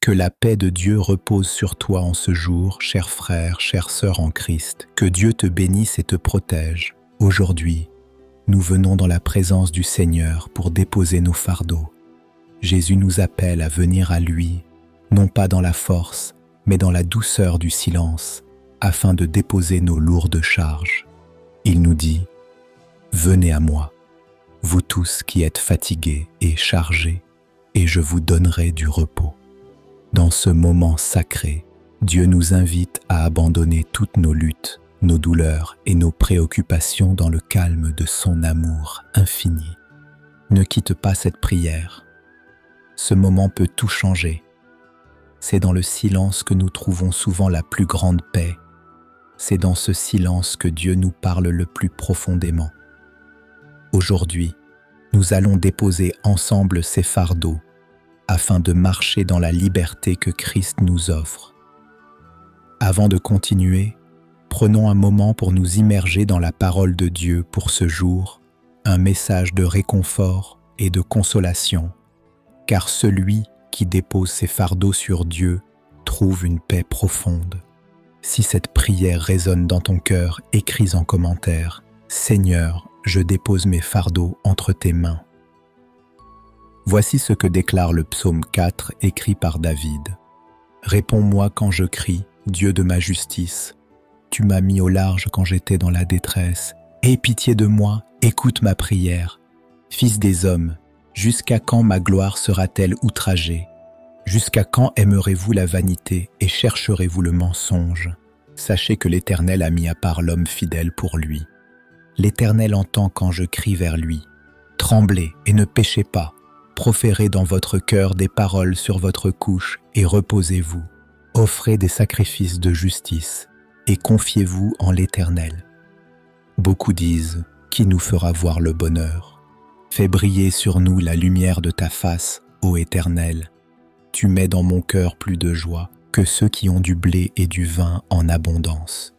Que la paix de Dieu repose sur toi en ce jour, cher frère, chère sœur en Christ. Que Dieu te bénisse et te protège. Aujourd'hui, nous venons dans la présence du Seigneur pour déposer nos fardeaux. Jésus nous appelle à venir à lui, non pas dans la force, mais dans la douceur du silence, afin de déposer nos lourdes charges. Il nous dit « Venez à moi, vous tous qui êtes fatigués et chargés, et je vous donnerai du repos. » Dans ce moment sacré, Dieu nous invite à abandonner toutes nos luttes, nos douleurs et nos préoccupations dans le calme de son amour infini. Ne quitte pas cette prière. Ce moment peut tout changer. C'est dans le silence que nous trouvons souvent la plus grande paix. C'est dans ce silence que Dieu nous parle le plus profondément. Aujourd'hui, nous allons déposer ensemble ces fardeaux afin de marcher dans la liberté que Christ nous offre. Avant de continuer, prenons un moment pour nous immerger dans la parole de Dieu pour ce jour, un message de réconfort et de consolation, car celui qui dépose ses fardeaux sur Dieu trouve une paix profonde. Si cette prière résonne dans ton cœur, écris en commentaire « Seigneur, je dépose mes fardeaux entre tes mains ». Voici ce que déclare le psaume 4 écrit par David. « Réponds-moi quand je crie, Dieu de ma justice. Tu m'as mis au large quand j'étais dans la détresse. Aie pitié de moi, écoute ma prière. Fils des hommes, jusqu'à quand ma gloire sera-t-elle outragée? Jusqu'à quand aimerez-vous la vanité et chercherez-vous le mensonge? Sachez que l'Éternel a mis à part l'homme fidèle pour lui. L'Éternel entend quand je crie vers lui. Tremblez et ne péchez pas. Proférez dans votre cœur des paroles sur votre couche et reposez-vous. Offrez des sacrifices de justice et confiez-vous en l'Éternel. Beaucoup disent, qui nous fera voir le bonheur? Fais briller sur nous la lumière de ta face, ô Éternel. Tu mets dans mon cœur plus de joie que ceux qui ont du blé et du vin en abondance.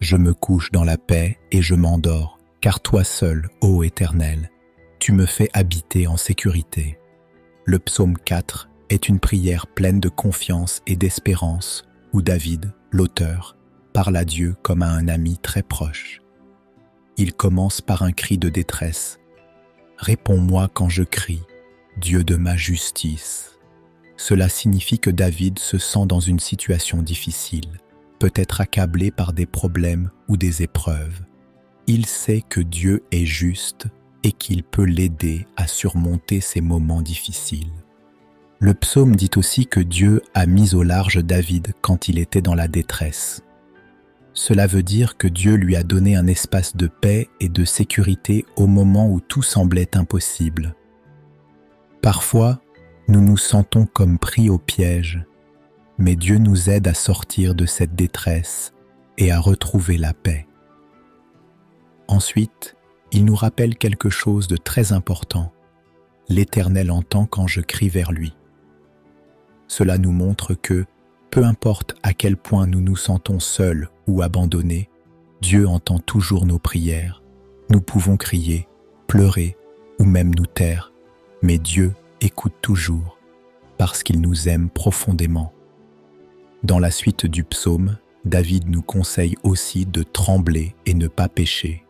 Je me couche dans la paix et je m'endors, car toi seul, ô Éternel, tu me fais habiter en sécurité. Le psaume 4 est une prière pleine de confiance et d'espérance où David, l'auteur, parle à Dieu comme à un ami très proche. Il commence par un cri de détresse. « Réponds-moi quand je crie, Dieu de ma justice. » Cela signifie que David se sent dans une situation difficile, peut-être accablé par des problèmes ou des épreuves. Il sait que Dieu est juste et qu'il peut l'aider à surmonter ces moments difficiles. Le psaume dit aussi que Dieu a mis au large David quand il était dans la détresse. Cela veut dire que Dieu lui a donné un espace de paix et de sécurité au moment où tout semblait impossible. Parfois, nous nous sentons comme pris au piège, mais Dieu nous aide à sortir de cette détresse et à retrouver la paix. Ensuite, il nous rappelle quelque chose de très important. L'Éternel entend quand je crie vers lui. Cela nous montre que, peu importe à quel point nous nous sentons seuls ou abandonnés, Dieu entend toujours nos prières. Nous pouvons crier, pleurer ou même nous taire, mais Dieu écoute toujours parce qu'il nous aime profondément. Dans la suite du psaume, David nous conseille aussi de trembler et ne pas pécher.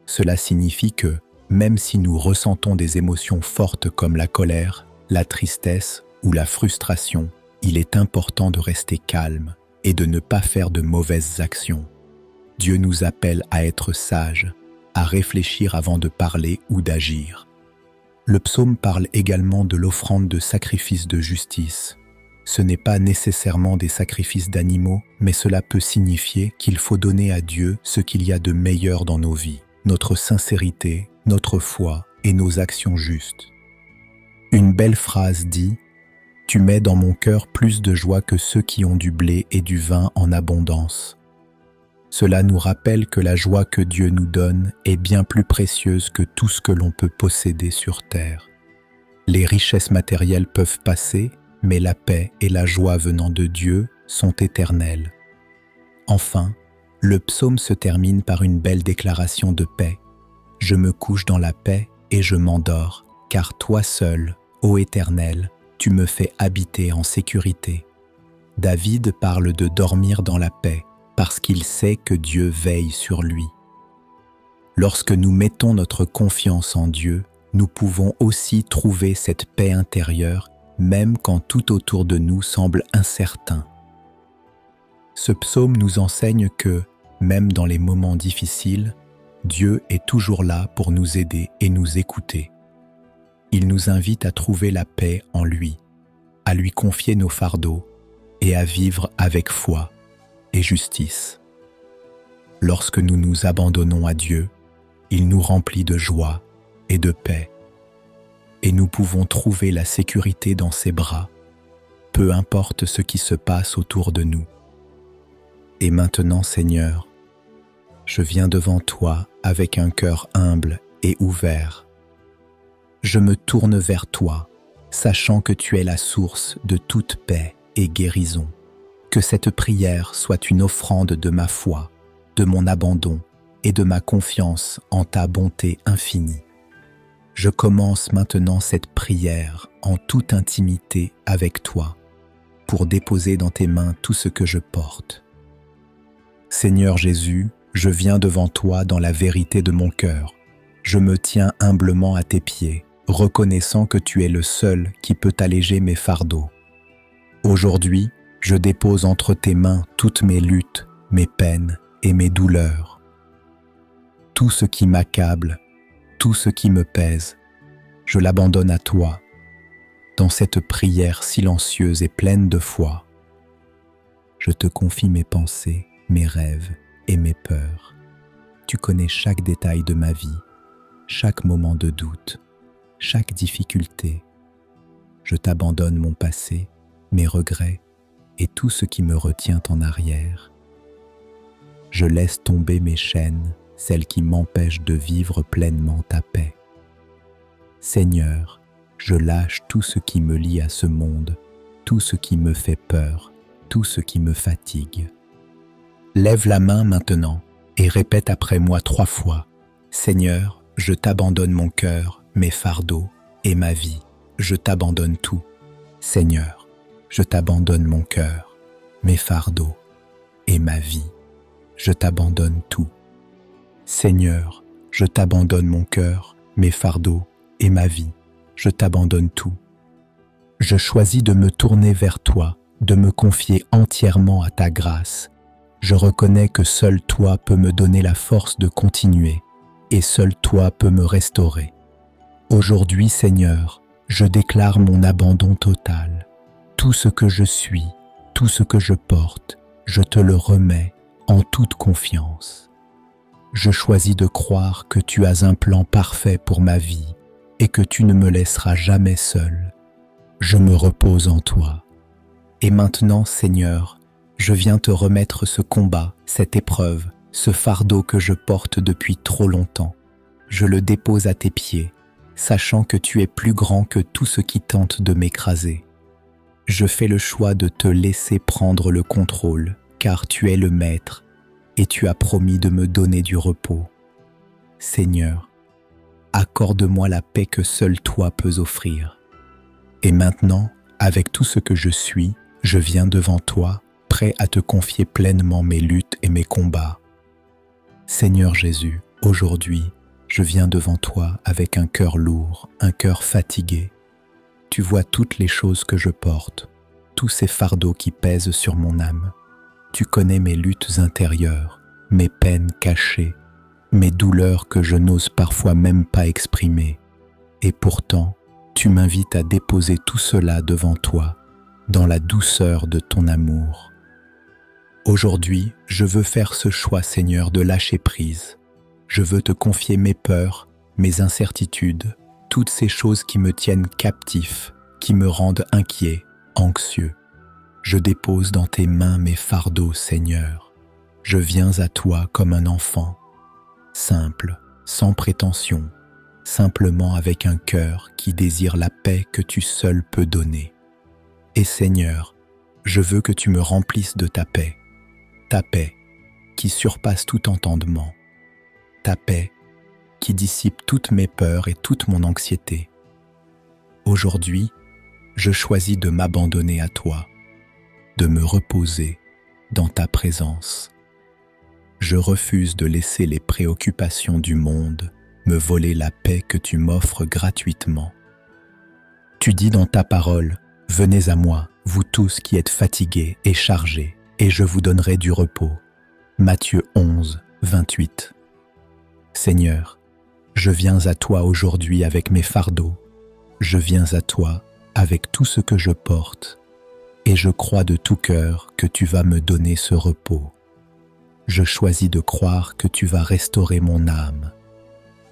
Cela signifie que, même si nous ressentons des émotions fortes comme la colère, la tristesse ou la frustration, il est important de rester calme et de ne pas faire de mauvaises actions. Dieu nous appelle à être sages, à réfléchir avant de parler ou d'agir. Le psaume parle également de l'offrande de sacrifices de justice. Ce n'est pas nécessairement des sacrifices d'animaux, mais cela peut signifier qu'il faut donner à Dieu ce qu'il y a de meilleur dans nos vies, notre sincérité, notre foi et nos actions justes. Une belle phrase dit « Tu mets dans mon cœur plus de joie que ceux qui ont du blé et du vin en abondance. » Cela nous rappelle que la joie que Dieu nous donne est bien plus précieuse que tout ce que l'on peut posséder sur terre. Les richesses matérielles peuvent passer, mais la paix et la joie venant de Dieu sont éternelles. Enfin, le psaume se termine par une belle déclaration de paix. « Je me couche dans la paix et je m'endors, car toi seul, ô Éternel, tu me fais habiter en sécurité. David parle de dormir dans la paix parce qu'il sait que Dieu veille sur lui. Lorsque nous mettons notre confiance en Dieu, nous pouvons aussi trouver cette paix intérieure, même quand tout autour de nous semble incertain. Ce psaume nous enseigne que, même dans les moments difficiles, Dieu est toujours là pour nous aider et nous écouter. Il nous invite à trouver la paix en lui, à lui confier nos fardeaux et à vivre avec foi et justice. Lorsque nous nous abandonnons à Dieu, il nous remplit de joie et de paix, et nous pouvons trouver la sécurité dans ses bras, peu importe ce qui se passe autour de nous. Et maintenant, Seigneur, je viens devant toi avec un cœur humble et ouvert. Je me tourne vers toi, sachant que tu es la source de toute paix et guérison. Que cette prière soit une offrande de ma foi, de mon abandon et de ma confiance en ta bonté infinie. Je commence maintenant cette prière en toute intimité avec toi, pour déposer dans tes mains tout ce que je porte. Seigneur Jésus, je viens devant toi dans la vérité de mon cœur. Je me tiens humblement à tes pieds, reconnaissant que tu es le seul qui peut alléger mes fardeaux. Aujourd'hui, je dépose entre tes mains toutes mes luttes, mes peines et mes douleurs. Tout ce qui m'accable, tout ce qui me pèse, je l'abandonne à toi, dans cette prière silencieuse et pleine de foi. Je te confie mes pensées, mes rêves et mes peurs. Tu connais chaque détail de ma vie, chaque moment de doute, chaque difficulté. Je t'abandonne mon passé, mes regrets et tout ce qui me retient en arrière. Je laisse tomber mes chaînes, celles qui m'empêchent de vivre pleinement ta paix. Seigneur, je lâche tout ce qui me lie à ce monde, tout ce qui me fait peur, tout ce qui me fatigue. Lève la main maintenant et répète après moi 3 fois. Seigneur, je t'abandonne mon cœur, mes fardeaux et ma vie. Je t'abandonne tout. Seigneur, je t'abandonne mon cœur, mes fardeaux et ma vie. Je t'abandonne tout. Seigneur, je t'abandonne mon cœur, mes fardeaux et ma vie. Je t'abandonne tout. Je choisis de me tourner vers toi, de me confier entièrement à ta grâce. Je reconnais que seul toi peux me donner la force de continuer et seul toi peux me restaurer. Aujourd'hui, Seigneur, je déclare mon abandon total. Tout ce que je suis, tout ce que je porte, je te le remets en toute confiance. Je choisis de croire que tu as un plan parfait pour ma vie et que tu ne me laisseras jamais seul. Je me repose en toi. Et maintenant, Seigneur, je viens te remettre ce combat, cette épreuve, ce fardeau que je porte depuis trop longtemps. Je le dépose à tes pieds, sachant que tu es plus grand que tout ce qui tente de m'écraser. Je fais le choix de te laisser prendre le contrôle, car tu es le maître et tu as promis de me donner du repos. Seigneur, accorde-moi la paix que seul toi peux offrir. Et maintenant, avec tout ce que je suis, je viens devant toi, prêt à te confier pleinement mes luttes et mes combats. Seigneur Jésus, aujourd'hui, je viens devant toi avec un cœur lourd, un cœur fatigué. Tu vois toutes les choses que je porte, tous ces fardeaux qui pèsent sur mon âme. Tu connais mes luttes intérieures, mes peines cachées, mes douleurs que je n'ose parfois même pas exprimer. Et pourtant, tu m'invites à déposer tout cela devant toi, dans la douceur de ton amour. Aujourd'hui, je veux faire ce choix, Seigneur, de lâcher prise. Je veux te confier mes peurs, mes incertitudes, toutes ces choses qui me tiennent captif, qui me rendent inquiet, anxieux. Je dépose dans tes mains mes fardeaux, Seigneur. Je viens à toi comme un enfant, simple, sans prétention, simplement avec un cœur qui désire la paix que tu seul peux donner. Et Seigneur, je veux que tu me remplisses de ta paix qui surpasse tout entendement, ta paix qui dissipe toutes mes peurs et toute mon anxiété. Aujourd'hui, je choisis de m'abandonner à toi, de me reposer dans ta présence. Je refuse de laisser les préoccupations du monde me voler la paix que tu m'offres gratuitement. Tu dis dans ta parole, « Venez à moi, vous tous qui êtes fatigués et chargés, et je vous donnerai du repos. » Matthieu 11, 28. Seigneur, je viens à toi aujourd'hui avec mes fardeaux. Je viens à toi avec tout ce que je porte, et je crois de tout cœur que tu vas me donner ce repos. Je choisis de croire que tu vas restaurer mon âme.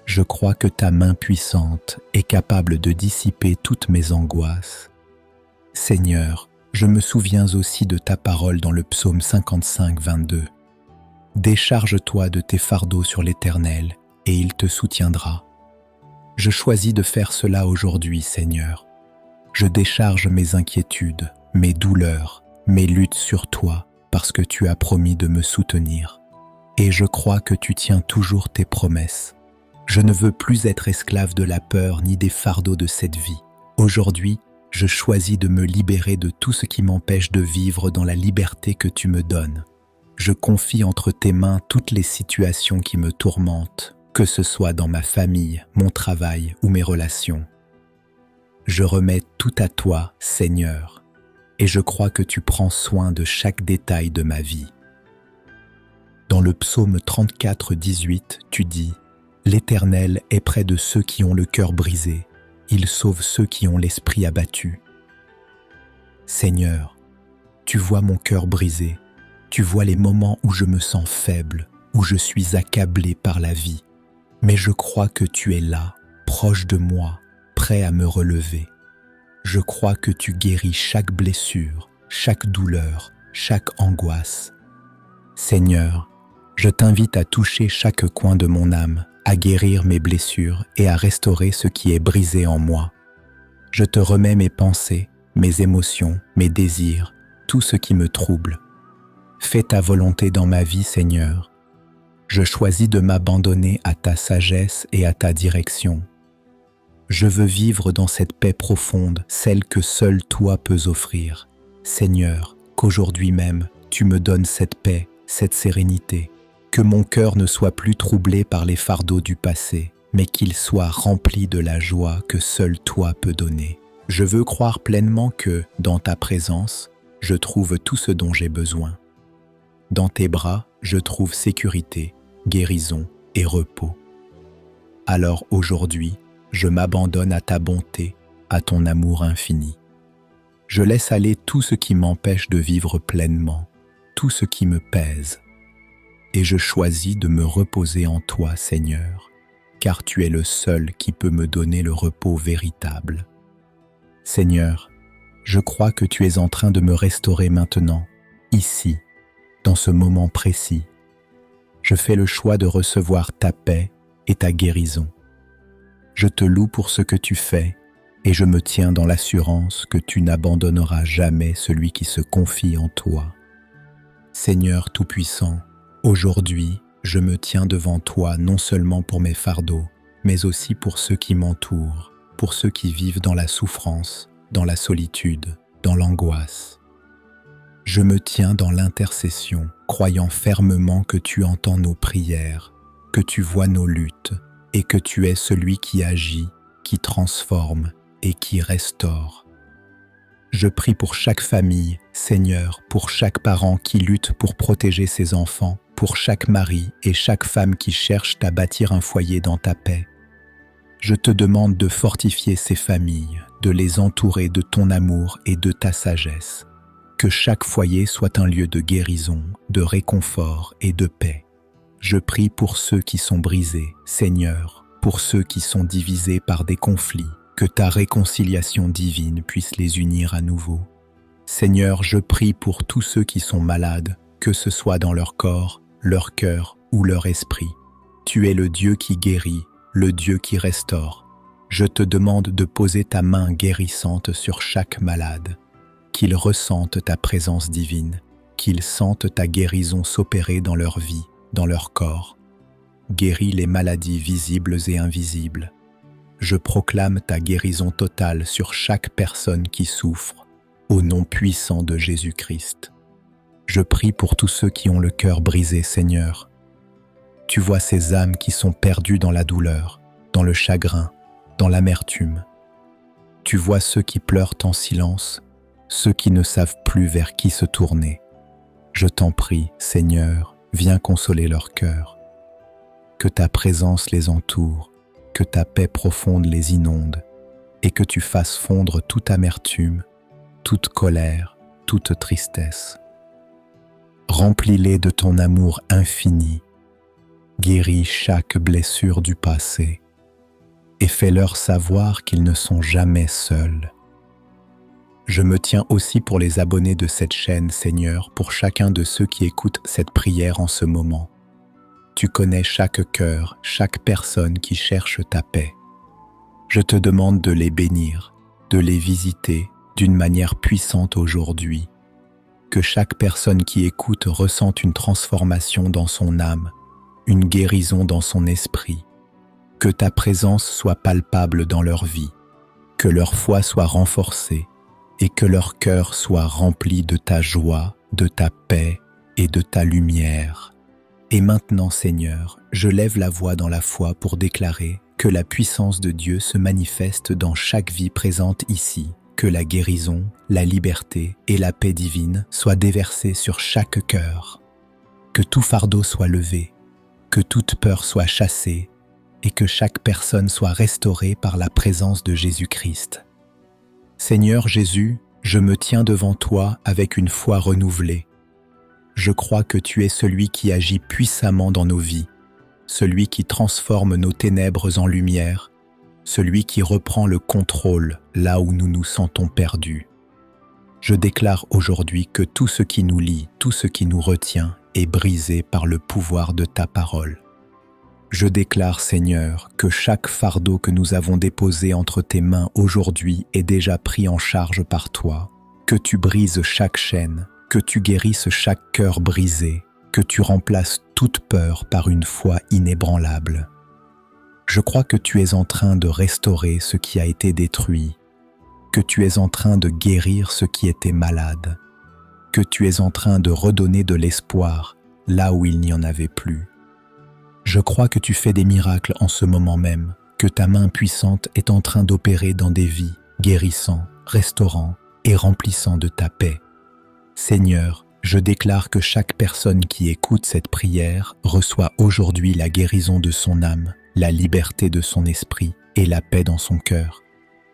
Je crois que ta main puissante est capable de dissiper toutes mes angoisses. Seigneur, je me souviens aussi de ta parole dans le psaume 55, 22. Décharge-toi de tes fardeaux sur l'Éternel, et il te soutiendra. Je choisis de faire cela aujourd'hui, Seigneur. Je décharge mes inquiétudes, mes douleurs, mes luttes sur toi, parce que tu as promis de me soutenir. Et je crois que tu tiens toujours tes promesses. Je ne veux plus être esclave de la peur ni des fardeaux de cette vie. Aujourd'hui, je choisis de me libérer de tout ce qui m'empêche de vivre dans la liberté que tu me donnes. Je confie entre tes mains toutes les situations qui me tourmentent, que ce soit dans ma famille, mon travail ou mes relations. Je remets tout à toi, Seigneur, et je crois que tu prends soin de chaque détail de ma vie. Dans le psaume 34, 18, tu dis « L'Éternel est près de ceux qui ont le cœur brisé, il sauve ceux qui ont l'esprit abattu. » Seigneur, tu vois mon cœur brisé, tu vois les moments où je me sens faible, où je suis accablé par la vie. Mais je crois que tu es là, proche de moi, prêt à me relever. Je crois que tu guéris chaque blessure, chaque douleur, chaque angoisse. Seigneur, je t'invite à toucher chaque coin de mon âme, à guérir mes blessures et à restaurer ce qui est brisé en moi. Je te remets mes pensées, mes émotions, mes désirs, tout ce qui me trouble. Fais ta volonté dans ma vie, Seigneur. Je choisis de m'abandonner à ta sagesse et à ta direction. Je veux vivre dans cette paix profonde, celle que seul toi peux offrir. Seigneur, qu'aujourd'hui même, tu me donnes cette paix, cette sérénité. Que mon cœur ne soit plus troublé par les fardeaux du passé, mais qu'il soit rempli de la joie que seul toi peux donner. Je veux croire pleinement que, dans ta présence, je trouve tout ce dont j'ai besoin. Dans tes bras, je trouve sécurité, guérison et repos. Alors aujourd'hui, je m'abandonne à ta bonté, à ton amour infini. Je laisse aller tout ce qui m'empêche de vivre pleinement, tout ce qui me pèse. Et je choisis de me reposer en toi, Seigneur, car tu es le seul qui peut me donner le repos véritable. Seigneur, je crois que tu es en train de me restaurer maintenant, ici, dans ce moment précis. Je fais le choix de recevoir ta paix et ta guérison. Je te loue pour ce que tu fais et je me tiens dans l'assurance que tu n'abandonneras jamais celui qui se confie en toi. Seigneur Tout-Puissant, aujourd'hui, je me tiens devant toi non seulement pour mes fardeaux, mais aussi pour ceux qui m'entourent, pour ceux qui vivent dans la souffrance, dans la solitude, dans l'angoisse. Je me tiens dans l'intercession, croyant fermement que tu entends nos prières, que tu vois nos luttes et que tu es celui qui agit, qui transforme et qui restaure. Je prie pour chaque famille, Seigneur, pour chaque parent qui lutte pour protéger ses enfants, pour chaque mari et chaque femme qui cherchent à bâtir un foyer dans ta paix. Je te demande de fortifier ces familles, de les entourer de ton amour et de ta sagesse. Que chaque foyer soit un lieu de guérison, de réconfort et de paix. Je prie pour ceux qui sont brisés, Seigneur, pour ceux qui sont divisés par des conflits, que ta réconciliation divine puisse les unir à nouveau. Seigneur, je prie pour tous ceux qui sont malades, que ce soit dans leur corps, leur cœur ou leur esprit. Tu es le Dieu qui guérit, le Dieu qui restaure. Je te demande de poser ta main guérissante sur chaque malade, qu'ils ressentent ta présence divine, qu'ils sentent ta guérison s'opérer dans leur vie, dans leur corps. Guéris les maladies visibles et invisibles. je proclame ta guérison totale sur chaque personne qui souffre, au nom puissant de Jésus-Christ. Je prie pour tous ceux qui ont le cœur brisé, Seigneur. Tu vois ces âmes qui sont perdues dans la douleur, dans le chagrin, dans l'amertume. Tu vois ceux qui pleurent en silence, ceux qui ne savent plus vers qui se tourner. Je t'en prie, Seigneur, viens consoler leur cœur. Que ta présence les entoure, que ta paix profonde les inonde, et que tu fasses fondre toute amertume, toute colère, toute tristesse. Remplis-les de ton amour infini, guéris chaque blessure du passé, et fais-leur savoir qu'ils ne sont jamais seuls. Je me tiens aussi pour les abonnés de cette chaîne, Seigneur, pour chacun de ceux qui écoutent cette prière en ce moment. Tu connais chaque cœur, chaque personne qui cherche ta paix. Je te demande de les bénir, de les visiter d'une manière puissante aujourd'hui. Que chaque personne qui écoute ressente une transformation dans son âme, une guérison dans son esprit. Que ta présence soit palpable dans leur vie, que leur foi soit renforcée et que leur cœur soit rempli de ta joie, de ta paix et de ta lumière. Et maintenant, Seigneur, je lève la voix dans la foi pour déclarer que la puissance de Dieu se manifeste dans chaque vie présente ici, que la guérison, la liberté et la paix divine soient déversées sur chaque cœur, que tout fardeau soit levé, que toute peur soit chassée et que chaque personne soit restaurée par la présence de Jésus-Christ. Seigneur Jésus, je me tiens devant toi avec une foi renouvelée. Je crois que tu es celui qui agit puissamment dans nos vies, celui qui transforme nos ténèbres en lumière, celui qui reprend le contrôle là où nous nous sentons perdus. Je déclare aujourd'hui que tout ce qui nous lie, tout ce qui nous retient est brisé par le pouvoir de ta parole. Je déclare, Seigneur, que chaque fardeau que nous avons déposé entre tes mains aujourd'hui est déjà pris en charge par toi, que tu brises chaque chaîne, que tu guérisses chaque cœur brisé, que tu remplaces toute peur par une foi inébranlable. Je crois que tu es en train de restaurer ce qui a été détruit, que tu es en train de guérir ce qui était malade, que tu es en train de redonner de l'espoir là où il n'y en avait plus. Je crois que tu fais des miracles en ce moment même, que ta main puissante est en train d'opérer dans des vies, guérissant, restaurant et remplissant de ta paix. Seigneur, je déclare que chaque personne qui écoute cette prière reçoit aujourd'hui la guérison de son âme, la liberté de son esprit et la paix dans son cœur.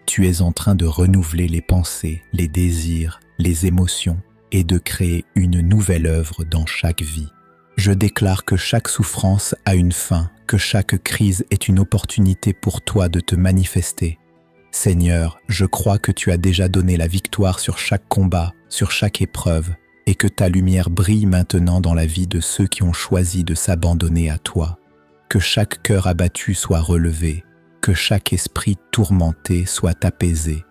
Tu es en train de renouveler les pensées, les désirs, les émotions et de créer une nouvelle œuvre dans chaque vie. Je déclare que chaque souffrance a une fin, que chaque crise est une opportunité pour toi de te manifester. Seigneur, je crois que tu as déjà donné la victoire sur chaque combat, sur chaque épreuve, et que ta lumière brille maintenant dans la vie de ceux qui ont choisi de s'abandonner à toi. Que chaque cœur abattu soit relevé, que chaque esprit tourmenté soit apaisé.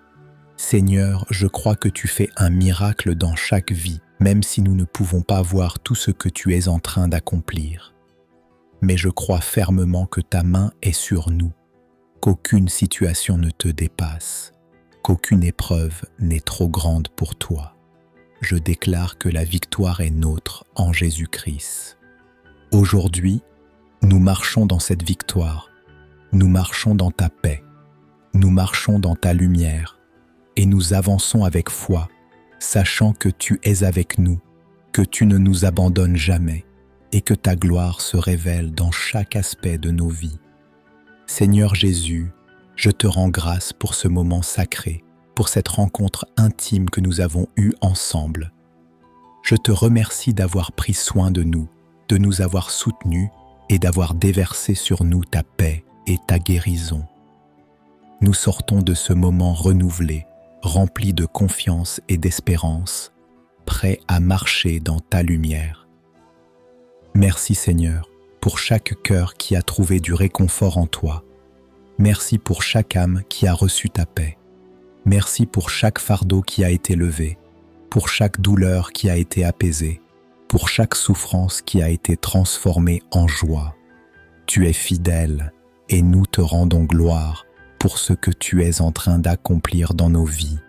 Seigneur, je crois que tu fais un miracle dans chaque vie, même si nous ne pouvons pas voir tout ce que tu es en train d'accomplir. Mais je crois fermement que ta main est sur nous, qu'aucune situation ne te dépasse, qu'aucune épreuve n'est trop grande pour toi. Je déclare que la victoire est nôtre en Jésus-Christ. Aujourd'hui, nous marchons dans cette victoire, nous marchons dans ta paix, nous marchons dans ta lumière, et nous avançons avec foi, sachant que tu es avec nous, que tu ne nous abandonnes jamais, et que ta gloire se révèle dans chaque aspect de nos vies. Seigneur Jésus, je te rends grâce pour ce moment sacré, pour cette rencontre intime que nous avons eue ensemble. Je te remercie d'avoir pris soin de nous avoir soutenus et d'avoir déversé sur nous ta paix et ta guérison. Nous sortons de ce moment renouvelé, rempli de confiance et d'espérance, prêts à marcher dans ta lumière. Merci Seigneur, pour chaque cœur qui a trouvé du réconfort en toi. Merci pour chaque âme qui a reçu ta paix. Merci pour chaque fardeau qui a été levé, pour chaque douleur qui a été apaisée, pour chaque souffrance qui a été transformée en joie. Tu es fidèle et nous te rendons gloire pour ce que tu es en train d'accomplir dans nos vies.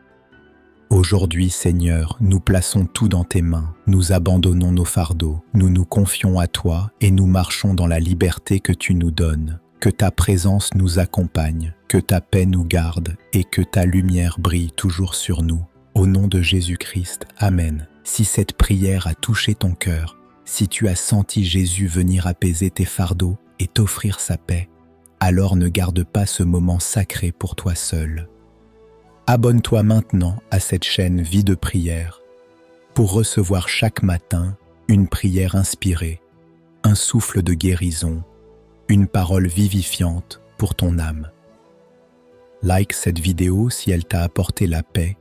Aujourd'hui, Seigneur, nous plaçons tout dans tes mains, nous abandonnons nos fardeaux, nous nous confions à toi et nous marchons dans la liberté que tu nous donnes. Que ta présence nous accompagne, que ta paix nous garde et que ta lumière brille toujours sur nous. Au nom de Jésus-Christ, Amen. Si cette prière a touché ton cœur, si tu as senti Jésus venir apaiser tes fardeaux et t'offrir sa paix, alors ne garde pas ce moment sacré pour toi seul. Abonne-toi maintenant à cette chaîne Vie de prière pour recevoir chaque matin une prière inspirée, un souffle de guérison, une parole vivifiante pour ton âme. Like cette vidéo si elle t'a apporté la paix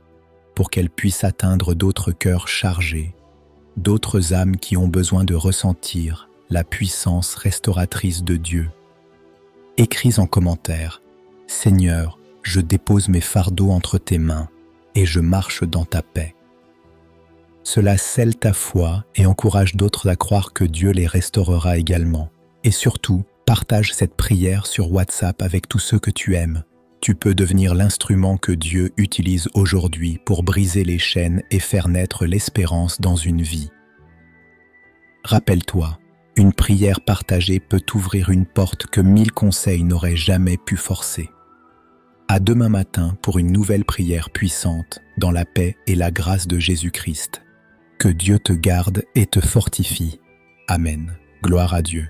pour qu'elle puisse atteindre d'autres cœurs chargés, d'autres âmes qui ont besoin de ressentir la puissance restauratrice de Dieu. Écris en commentaire « Seigneur, je dépose mes fardeaux entre tes mains et je marche dans ta paix ». Cela scelle ta foi et encourage d'autres à croire que Dieu les restaurera également. Et surtout, partage cette prière sur WhatsApp avec tous ceux que tu aimes. Tu peux devenir l'instrument que Dieu utilise aujourd'hui pour briser les chaînes et faire naître l'espérance dans une vie. Rappelle-toi, une prière partagée peut ouvrir une porte que 1000 conseils n'auraient jamais pu forcer. À demain matin pour une nouvelle prière puissante dans la paix et la grâce de Jésus-Christ. Que Dieu te garde et te fortifie. Amen. Gloire à Dieu.